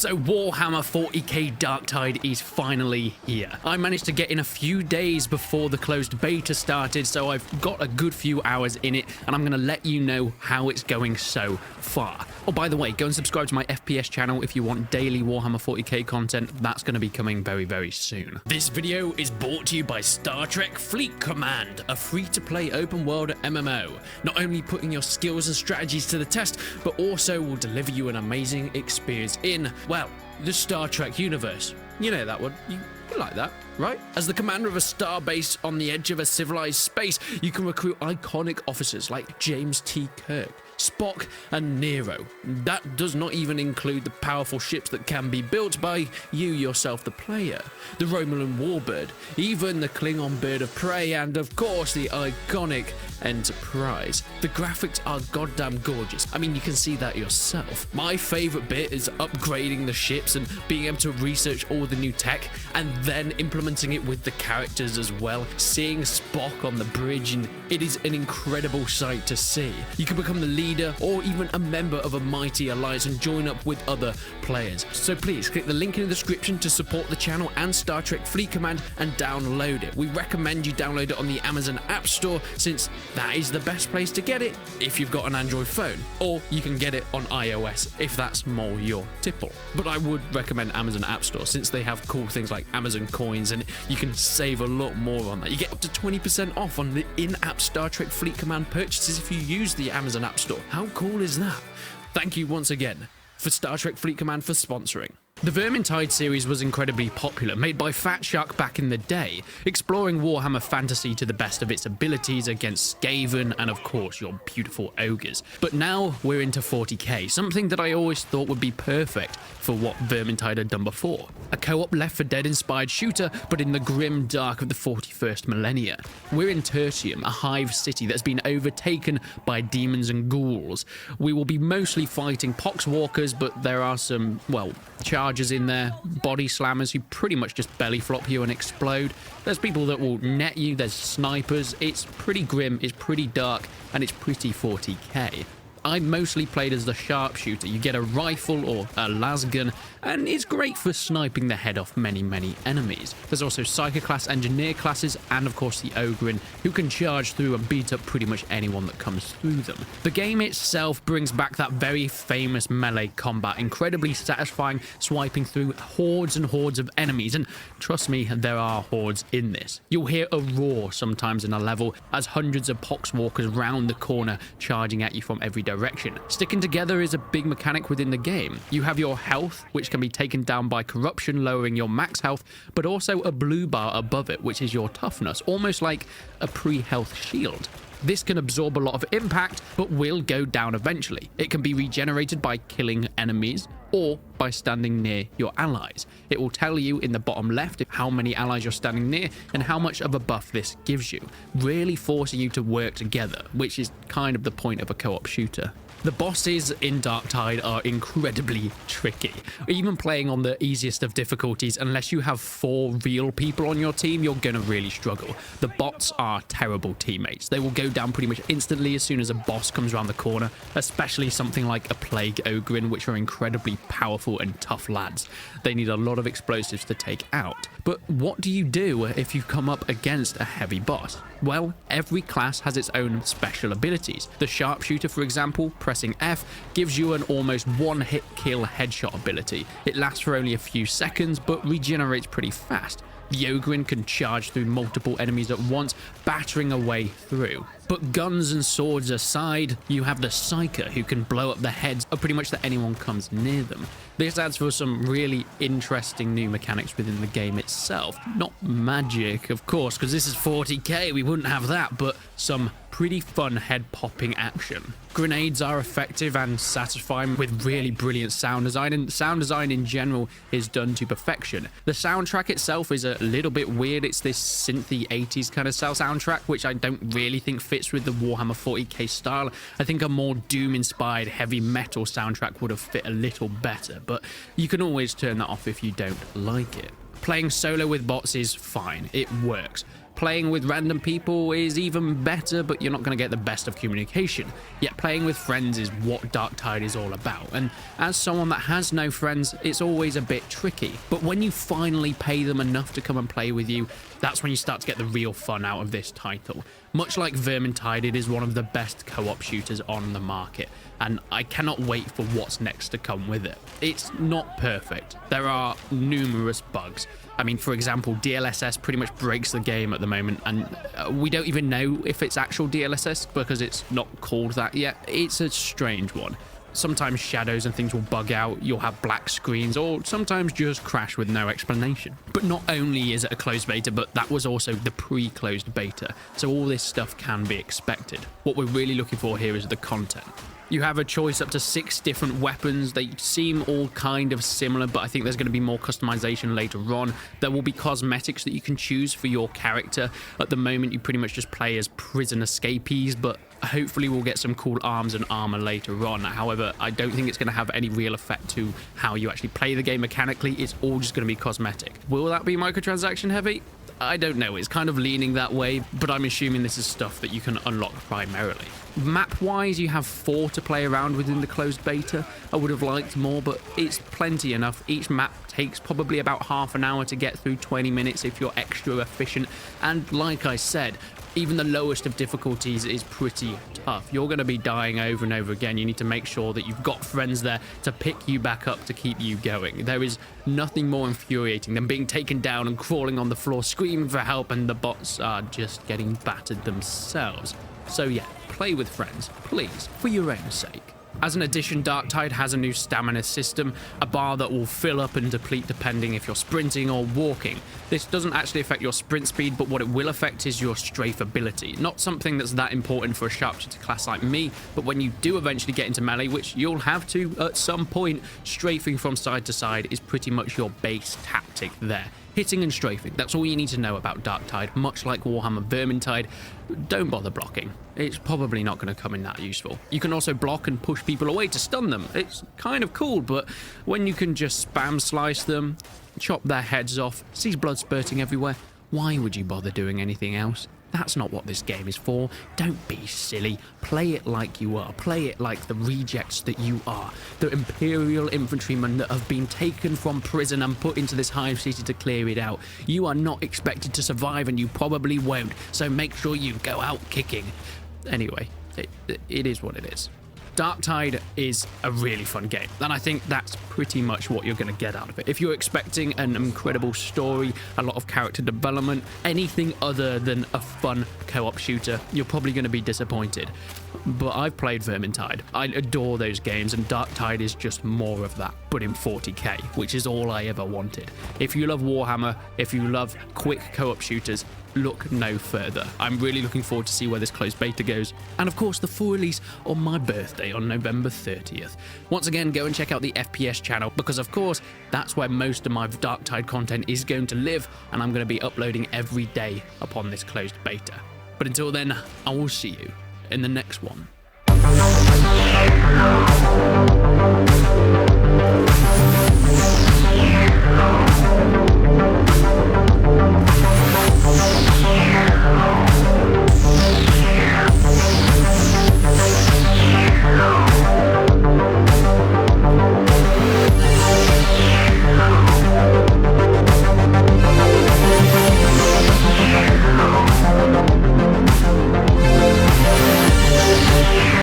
So Warhammer 40k Darktide is finally here. I managed to get in a few days before the closed beta started, so I've got a good few hours in it, and I'm going to let you know how it's going so far. Oh, by the way, go and subscribe to my FPS channel if you want daily Warhammer 40k content. That's going to be coming very, very soon. This video is brought to you by Star Trek Fleet Command, a free-to-play open-world MMO. Not only putting your skills and strategies to the test, but also will deliver you an amazing experience in, well, the Star Trek universe. You know that one. You like that, right? As the commander of a star base on the edge of a civilized space, you can recruit iconic officers like James T. Kirk, Spock, and Nero. That does not even include the powerful ships that can be built by you yourself, the player, the Romulan Warbird, even the Klingon Bird of Prey, and of course the iconic Enterprise. The graphics are goddamn gorgeous. I mean, you can see that yourself. My favorite bit is upgrading the ships and being able to research all the new tech and then implementing it with the characters as well. Seeing Spock on the bridge, and it is an incredible sight to see. You can become the leader or even a member of a mighty alliance and join up with other players. So please click the link in the description to support the channel and Star Trek Fleet Command and download it. We recommend you download it on the Amazon App Store, since that is the best place to get it if you've got an Android phone, or you can get it on iOS if that's more your tipple. But I would recommend Amazon App Store, since they have cool things like Amazon coins, and you can save a lot more on that. You get up to 20% off on the in-app Star Trek Fleet Command purchases if you use the Amazon App Store. How cool is that? Thank you once again for Star Trek Fleet Command for sponsoring. The Vermintide series was incredibly popular, made by Fat Shark back in the day, exploring Warhammer fantasy to the best of its abilities against Skaven and of course your beautiful ogres. But now we're into 40k, something that I always thought would be perfect for what Vermintide had done before. A co-op Left 4 Dead inspired shooter, but in the grim dark of the 41st millennia. We're in Tertium, a hive city that's been overtaken by demons and ghouls. We will be mostly fighting poxwalkers, but there are some, well, chargers in there, body slammers who pretty much just belly flop you and explode. There's people that will net you, there's snipers. It's pretty grim, it's pretty dark, and it's pretty 40k. I mostly played as the sharpshooter. You get a rifle or a lasgun, and it's great for sniping the head off many enemies. There's also Psycho class, Engineer classes, and of course the Ogrin, who can charge through and beat up pretty much anyone that comes through them. The game itself brings back that very famous melee combat, incredibly satisfying, swiping through hordes and hordes of enemies, and trust me, there are hordes in this. You'll hear a roar sometimes in a level as hundreds of poxwalkers round the corner charging at you from every direction. Sticking together is a big mechanic within the game. You have your health, which can be taken down by corruption, lowering your max health, but also a blue bar above it, which is your toughness, almost like a pre-health shield. This can absorb a lot of impact, but will go down eventually. It can be regenerated by killing enemies or by standing near your allies. It will tell you in the bottom left how many allies you're standing near and how much of a buff this gives you, really forcing you to work together, which is kind of the point of a co-op shooter. The bosses in Darktide are incredibly tricky. Even playing on the easiest of difficulties, unless you have 4 real people on your team, you're gonna really struggle. The bots are terrible teammates. They will go down pretty much instantly as soon as a boss comes around the corner, especially something like a Plague Ogrin, which are incredibly powerful and tough lads. They need a lot of explosives to take out. But what do you do if you come up against a heavy boss? Well, every class has its own special abilities. The sharpshooter, for example, pressing F gives you an almost one-hit kill headshot ability. It lasts for only a few seconds, but regenerates pretty fast. The Ogrin can charge through multiple enemies at once, battering a way through. But guns and swords aside, you have the Psyker, who can blow up the heads of pretty much anyone comes near them. This adds for some really interesting new mechanics within the game itself. Not magic, of course, because this is 40k, we wouldn't have that, but some pretty fun head-popping action. Grenades are effective and satisfying with really brilliant sound design, and sound design in general is done to perfection. The soundtrack itself is a little bit weird. It's this synthy 80s kind of soundtrack, which I don't really think fits with the Warhammer 40k style. I think a more Doom-inspired heavy metal soundtrack would have fit a little better, but you can always turn that off if you don't like it. Playing solo with bots is fine, it works. Playing with random people is even better, but you're not going to get the best of communication. Yet playing with friends is what Darktide is all about, and as someone that has no friends, it's always a bit tricky. But when you finally pay them enough to come and play with you, that's when you start to get the real fun out of this title. Much like Vermintide, it is one of the best co-op shooters on the market, and I cannot wait for what's next to come with it. It's not perfect. There are numerous bugs. I mean, for example, DLSS pretty much breaks the game at the moment, and we don't even know if it's actual DLSS because it's not called that yet. It's a strange one. Sometimes shadows and things will bug out, you'll have black screens, or sometimes just crash with no explanation. But not only is it a closed beta, but that was also the pre-closed beta, so all this stuff can be expected. What we're really looking for here is the content. You have a choice up to 6 different weapons. They seem all kind of similar, but I think there's going to be more customization later on. There will be cosmetics that you can choose for your character. At the moment, you pretty much just play as prison escapees, but hopefully we'll get some cool arms and armor later on. However, I don't think it's going to have any real effect to how you actually play the game mechanically. It's all just going to be cosmetic. Will that be microtransaction heavy? I don't know, it's kind of leaning that way, but I'm assuming this is stuff that you can unlock primarily. Map-wise, you have 4 to play around within the closed beta. I would have liked more, but it's plenty enough. Each map takes probably about half an hour to get through, 20 minutes if you're extra efficient, and like I said, even the lowest of difficulties is pretty tough. You're going to be dying over and over again. You need to make sure that you've got friends there to pick you back up to keep you going. There is nothing more infuriating than being taken down and crawling on the floor screaming for help, and the bots are just getting battered themselves. So yeah, play with friends, please, for your own sake. As an addition, Darktide has a new stamina system, a bar that will fill up and deplete depending if you're sprinting or walking. This doesn't actually affect your sprint speed, but what it will affect is your strafe ability. Not something that's that important for a sharpshooter class like me, but when you do eventually get into melee, which you'll have to at some point, strafing from side to side is pretty much your base tactic there. Hitting and strafing, that's all you need to know about Darktide. Much like Warhammer Vermintide, don't bother blocking. It's probably not going to come in that useful. You can also block and push people away to stun them. It's kind of cool, but when you can just spam slice them, chop their heads off, see blood spurting everywhere, why would you bother doing anything else? That's not what this game is for. Don't be silly. Play it like you are. Play it like the rejects that you are. The Imperial infantrymen that have been taken from prison and put into this hive city to clear it out. You are not expected to survive, and you probably won't. So make sure you go out kicking. Anyway, it is what it is. Darktide is a really fun game, and I think that's pretty much what you're going to get out of it. If you're expecting an incredible story, a lot of character development, anything other than a fun co-op shooter, you're probably going to be disappointed. But I've played Vermintide. I adore those games, and Darktide is just more of that, but in 40k, which is all I ever wanted. If you love Warhammer, if you love quick co-op shooters, look no further. I'm really looking forward to see where this closed beta goes, and of course the full release on my birthday on November 30th. Once again, go and check out the FPS channel, because of course that's where most of my Darktide content is going to live, and I'm going to be uploading every day upon this closed beta. But until then, I will see you in the next one.